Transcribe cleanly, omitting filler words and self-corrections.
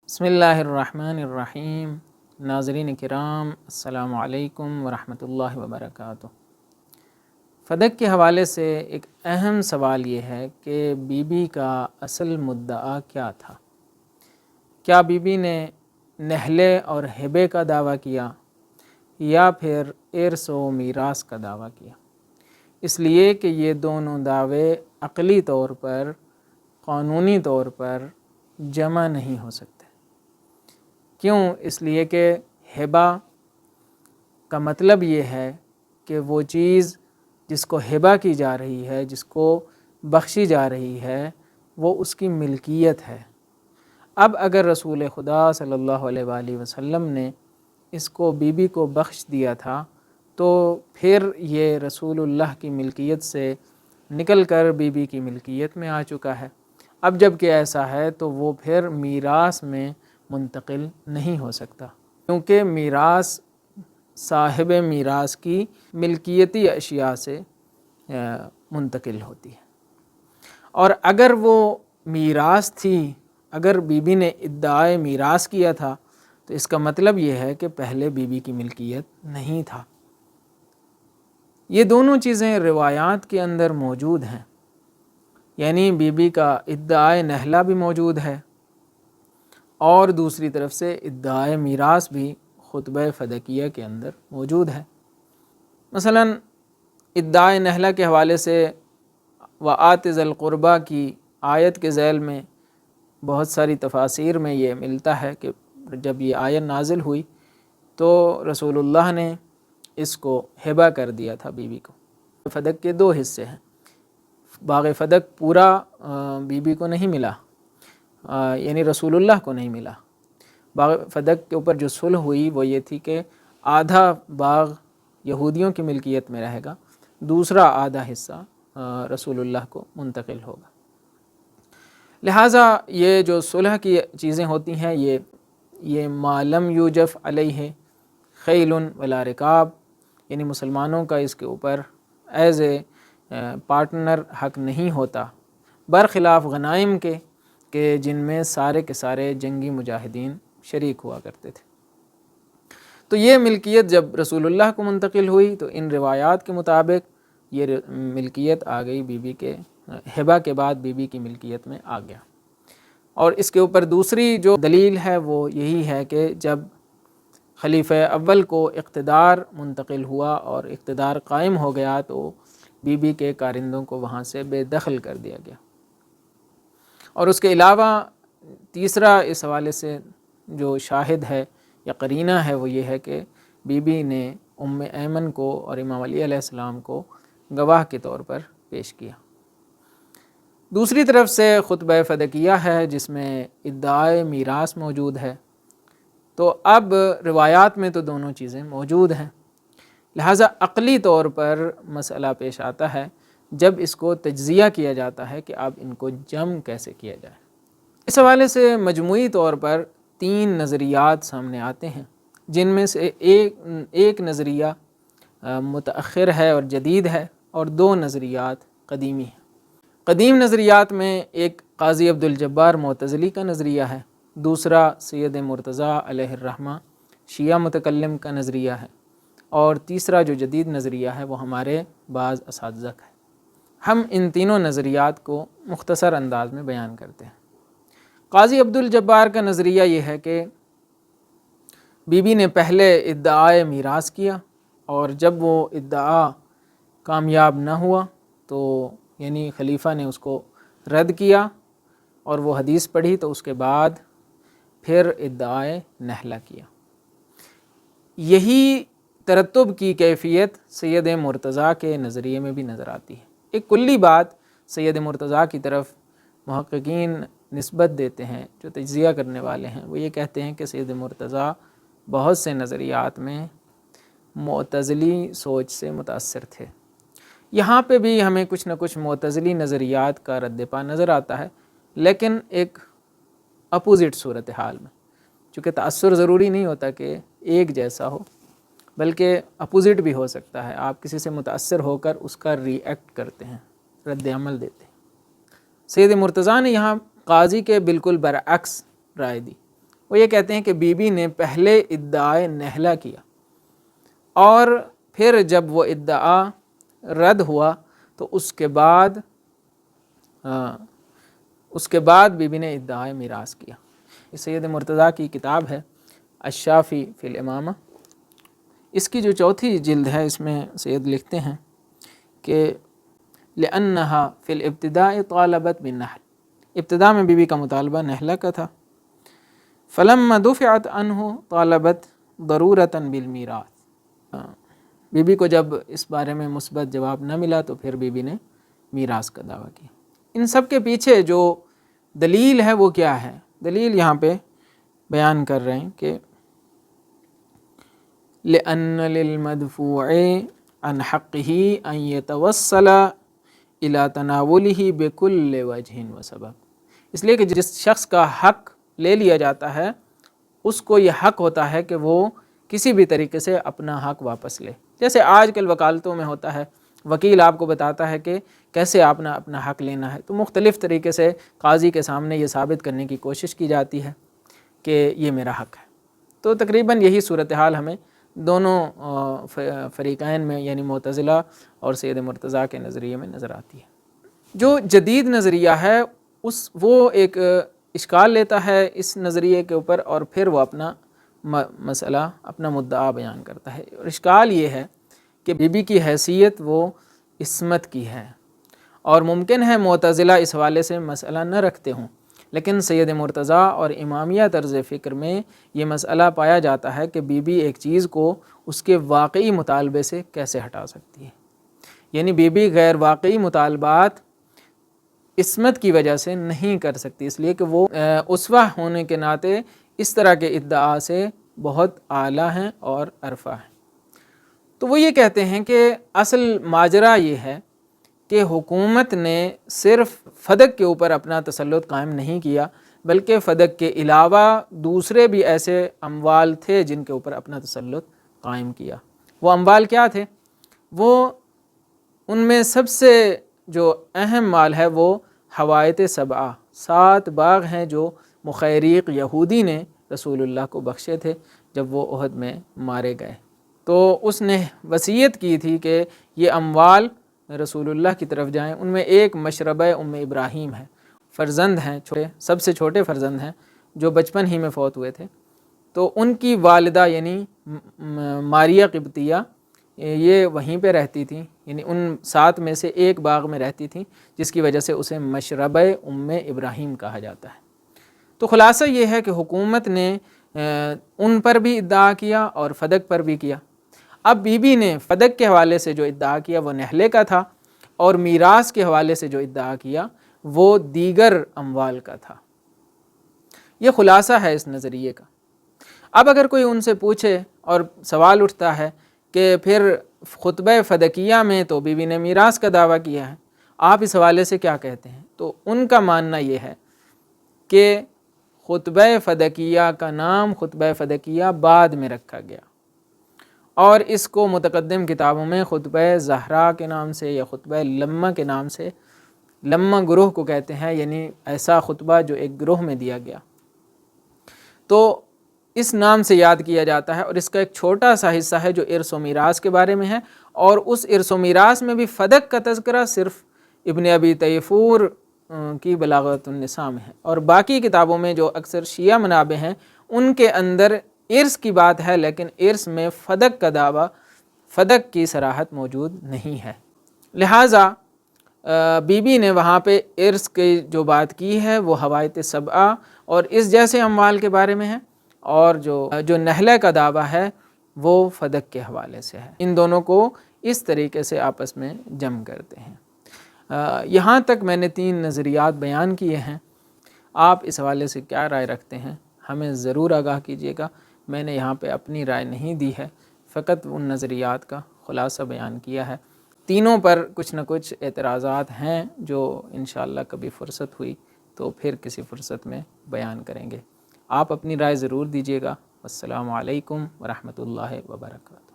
بسم اللہ الرحمن الرحیم۔ ناظرین کرام السلام علیکم ورحمۃ اللہ وبرکاتہ۔ فدق کے حوالے سے ایک اہم سوال یہ ہے کہ بی بی کا اصل مدعا کیا تھا؟ کیا بی بی نے نہلے اور ہبے کا دعویٰ کیا یا پھر ارث و میراث کا دعویٰ کیا؟ اس لیے کہ یہ دونوں دعوے عقلی طور پر، قانونی طور پر جمع نہیں ہو سکتے۔ کیوں؟ اس لیے کہ ہبہ کا مطلب یہ ہے کہ وہ چیز جس کو ہبہ کی جا رہی ہے، جس کو بخشی جا رہی ہے، وہ اس کی ملکیت ہے۔ اب اگر رسول خدا صلی اللہ علیہ وآلہ وسلم نے اس کو بی بی کو بخش دیا تھا تو پھر یہ رسول اللہ کی ملکیت سے نکل کر بی بی کی ملکیت میں آ چکا ہے۔ اب جب کہ ایسا ہے تو وہ پھر میراث میں منتقل نہیں ہو سکتا، کیونکہ میراث صاحب میراث کی ملکیتی اشیاء سے منتقل ہوتی ہے۔ اور اگر وہ میراث تھی، اگر بی بی نے ادعائے میراث کیا تھا تو اس کا مطلب یہ ہے کہ پہلے بی بی کی ملکیت نہیں تھا۔ یہ دونوں چیزیں روایات کے اندر موجود ہیں، یعنی بی بی کا ادعائے نہلہ بھی موجود ہے اور دوسری طرف سے ادعائے میراث بھی خطبہ فدقیہ کے اندر موجود ہے۔ مثلا ادعائے نہلہ کے حوالے سے وآت ذی القربیٰ کی آیت کے ذیل میں بہت ساری تفاسیر میں یہ ملتا ہے کہ جب یہ آیت نازل ہوئی تو رسول اللہ نے اس کو ہبہ کر دیا تھا بی بی کو۔ فدق کے دو حصے ہیں، باغ فدق پورا بی بی کو نہیں ملا، یعنی رسول اللہ کو نہیں ملا۔ باغ فدق کے اوپر جو صلح ہوئی وہ یہ تھی کہ آدھا باغ یہودیوں کی ملکیت میں رہے گا، دوسرا آدھا حصہ رسول اللہ کو منتقل ہوگا۔ لہٰذا یہ جو صلح کی چیزیں ہوتی ہیں یہ ما لم یوجف علیہ خیل ولا رکاب، یعنی مسلمانوں کا اس کے اوپر ایز اے پارٹنر حق نہیں ہوتا، برخلاف غنائم کے کہ جن میں سارے کے سارے جنگی مجاہدین شریک ہوا کرتے تھے۔ تو یہ ملکیت جب رسول اللہ کو منتقل ہوئی تو ان روایات کے مطابق یہ ملکیت آ گئی بی بی کے، ہبہ کے بعد بی بی کی ملکیت میں آ گیا۔ اور اس کے اوپر دوسری جو دلیل ہے وہ یہی ہے کہ جب خلیفہ اول کو اقتدار منتقل ہوا اور اقتدار قائم ہو گیا تو بی بی کے کارندوں کو وہاں سے بے دخل کر دیا گیا۔ اور اس کے علاوہ تیسرا اس حوالے سے جو شاہد ہے یا قرینہ ہے وہ یہ ہے کہ بی بی نے ام ایمن کو اور امام علی علیہ السلام کو گواہ کے طور پر پیش کیا۔ دوسری طرف سے خطبہ فدقیہ ہے جس میں ادعائے میراث موجود ہے، تو اب روایات میں تو دونوں چیزیں موجود ہیں، لہٰذا عقلی طور پر مسئلہ پیش آتا ہے جب اس کو تجزیہ کیا جاتا ہے کہ اب ان کو جمع کیسے کیا جائے۔ اس حوالے سے مجموعی طور پر تین نظریات سامنے آتے ہیں، جن میں سے ایک نظریہ متأخر ہے اور جدید ہے اور دو نظریات قدیمی ہیں۔ قدیم نظریات میں ایک قاضی عبدالجبار معتزلی کا نظریہ ہے، دوسرا سید مرتضیٰ علیہ الرحمہ شیعہ متکلم کا نظریہ ہے، اور تیسرا جو جدید نظریہ ہے وہ ہمارے بعض اساتذہ کا ہے۔ ہم ان تینوں نظریات کو مختصر انداز میں بیان کرتے ہیں۔ قاضی عبدالجبار کا نظریہ یہ ہے کہ بی بی نے پہلے ادعائے میراث کیا اور جب وہ ادعا کامیاب نہ ہوا تو یعنی خلیفہ نے اس کو رد کیا اور وہ حدیث پڑھی تو اس کے بعد پھر ادعائے نہلہ کیا۔ یہی ترتب کی کیفیت سید مرتضیٰ کے نظریے میں بھی نظر آتی ہے۔ ایک کلی بات سید مرتضیٰ کی طرف محققین نسبت دیتے ہیں، جو تجزیہ کرنے والے ہیں، وہ یہ کہتے ہیں کہ سید مرتضیٰ بہت سے نظریات میں معتزلی سوچ سے متاثر تھے۔ یہاں پہ بھی ہمیں کچھ نہ کچھ معتزلی نظریات کا رد پا نظر آتا ہے، لیکن ایک اپوزٹ صورتحال میں، چونکہ تأثر ضروری نہیں ہوتا کہ ایک جیسا ہو، بلکہ اپوزٹ بھی ہو سکتا ہے۔ آپ کسی سے متاثر ہو کر اس کا ری ایکٹ کرتے ہیں، رد عمل دیتے ہیں۔ سید مرتضیٰ نے یہاں قاضی کے بالکل برعکس رائے دی۔ وہ یہ کہتے ہیں کہ بی بی نے پہلے ادعائے نہلا کیا اور پھر جب وہ ادعا رد ہوا تو اس کے بعد بی بی نے ادعائے میراث کیا۔ یہ سید مرتضیٰ کی کتاب ہے الشافی فی الامامہ، اس کی جو چوتھی جلد ہے اس میں سید لکھتے ہیں کہ لأنها فی الابتداء طالبت بالنحل، ابتداء میں بی بی کا مطالبہ نہلا کا تھا، فلما دفعت عنہ طالبت ضرورتا بالمیراث، بی بی کو جب اس بارے میں مثبت جواب نہ ملا تو پھر بی بی نے میراث کا دعویٰ کیا۔ ان سب کے پیچھے جو دلیل ہے وہ کیا ہے؟ دلیل یہاں پہ بیان کر رہے ہیں کہ لأن للمدفوع عن حقه ان يتوصل الى تناوله بكل وجہ وسبب، اس لیے کہ جس شخص کا حق لے لیا جاتا ہے اس کو یہ حق ہوتا ہے کہ وہ کسی بھی طریقے سے اپنا حق واپس لے۔ جیسے آج کل وکالتوں میں ہوتا ہے، وکیل آپ کو بتاتا ہے کہ کیسے آپ نے اپنا حق لینا ہے، تو مختلف طریقے سے قاضی کے سامنے یہ ثابت کرنے کی کوشش کی جاتی ہے کہ یہ میرا حق ہے۔ تو تقریباً یہی صورتحال ہمیں دونوں فریقین میں یعنی معتزلہ اور سید مرتضیٰ کے نظریے میں نظر آتی ہے۔ جو جدید نظریہ ہے وہ ایک اشکال لیتا ہے اس نظریے کے اوپر اور پھر وہ اپنا مسئلہ اپنا مدعا بیان کرتا ہے، اور اشکال یہ ہے کہ بی بی کی حیثیت وہ عصمت کی ہے، اور ممکن ہے معتزلہ اس حوالے سے مسئلہ نہ رکھتے ہوں، لیکن سید مرتضیٰ اور امامیہ طرز فکر میں یہ مسئلہ پایا جاتا ہے کہ بی بی ایک چیز کو اس کے واقعی مطالبے سے کیسے ہٹا سکتی ہے، یعنی بی بی غیر واقعی مطالبات عصمت کی وجہ سے نہیں کر سکتی، اس لیے کہ وہ اسوہ ہونے کے ناطے اس طرح کے ادعا سے بہت اعلیٰ ہیں اور عرفہ ہیں۔ تو وہ یہ کہتے ہیں کہ اصل ماجرا یہ ہے کہ حکومت نے صرف فدق کے اوپر اپنا تسلط قائم نہیں کیا، بلکہ فدق کے علاوہ دوسرے بھی ایسے اموال تھے جن کے اوپر اپنا تسلط قائم کیا۔ وہ اموال کیا تھے؟ وہ ان میں سب سے جو اہم مال ہے وہ حوائط سبعہ، 7 باغ ہیں جو مخیریق یہودی نے رسول اللہ کو بخشے تھے جب وہ احد میں مارے گئے۔ تو اس نے وصیت کی تھی کہ یہ اموال رسول اللہ کی طرف جائیں۔ ان میں ایک مشربہ ام ابراہیم ہے، فرزند ہیں، سب سے چھوٹے فرزند ہیں جو بچپن ہی میں فوت ہوئے تھے، تو ان کی والدہ یعنی ماریہ قبطیہ یہ وہیں پہ رہتی تھیں، یعنی ان 7 میں سے ایک باغ میں رہتی تھیں، جس کی وجہ سے اسے مشربہ ام ابراہیم کہا جاتا ہے۔ تو خلاصہ یہ ہے کہ حکومت نے ان پر بھی ادعا کیا اور فدق پر بھی کیا۔ اب بی بی نے فدق کے حوالے سے جو ادعا کیا وہ نہلے کا تھا، اور میراث کے حوالے سے جو ادعا کیا وہ دیگر اموال کا تھا۔ یہ خلاصہ ہے اس نظریے کا۔ اب اگر کوئی ان سے پوچھے اور سوال اٹھتا ہے کہ پھر خطبہ فدقیہ میں تو بی بی نے میراث کا دعویٰ کیا ہے، آپ اس حوالے سے کیا کہتے ہیں؟ تو ان کا ماننا یہ ہے کہ خطبہ فدقیہ کا نام خطبہ فدقیہ بعد میں رکھا گیا، اور اس کو متقدم کتابوں میں خطبہ زہرا کے نام سے یا خطبہ لمہ کے نام سے، لمہ گروہ کو کہتے ہیں، یعنی ایسا خطبہ جو ایک گروہ میں دیا گیا، تو اس نام سے یاد کیا جاتا ہے، اور اس کا ایک چھوٹا سا حصہ ہے جو ارث و میراث کے بارے میں ہے، اور اس ارث و میراث میں بھی فدق کا تذکرہ صرف ابن ابی تیفور کی بلاغت النساء میں ہے، اور باقی کتابوں میں جو اکثر شیعہ منابع ہیں ان کے اندر ارث کی بات ہے، لیکن ارث میں فدق کا دعویٰ، فدق کی صراحت موجود نہیں ہے۔ لہٰذا بی بی نے وہاں پہ ارث کی جو بات کی ہے وہ حوائط سبعہ اور اس جیسے اموال کے بارے میں ہے، اور جو نہلے کا دعویٰ ہے وہ فدق کے حوالے سے ہے۔ ان دونوں کو اس طریقے سے آپس میں جمع کرتے ہیں۔ یہاں تک میں نے 3 نظریات بیان کیے ہیں، آپ اس حوالے سے کیا رائے رکھتے ہیں ہمیں ضرور آگاہ کیجیے گا۔ میں نے یہاں پہ اپنی رائے نہیں دی ہے، فقط ان نظریات کا خلاصہ بیان کیا ہے۔ تینوں پر کچھ نہ کچھ اعتراضات ہیں جو انشاءاللہ کبھی فرصت ہوئی تو پھر کسی فرصت میں بیان کریں گے۔ آپ اپنی رائے ضرور دیجیے گا۔ السلام علیکم ورحمۃ اللہ وبرکاتہ۔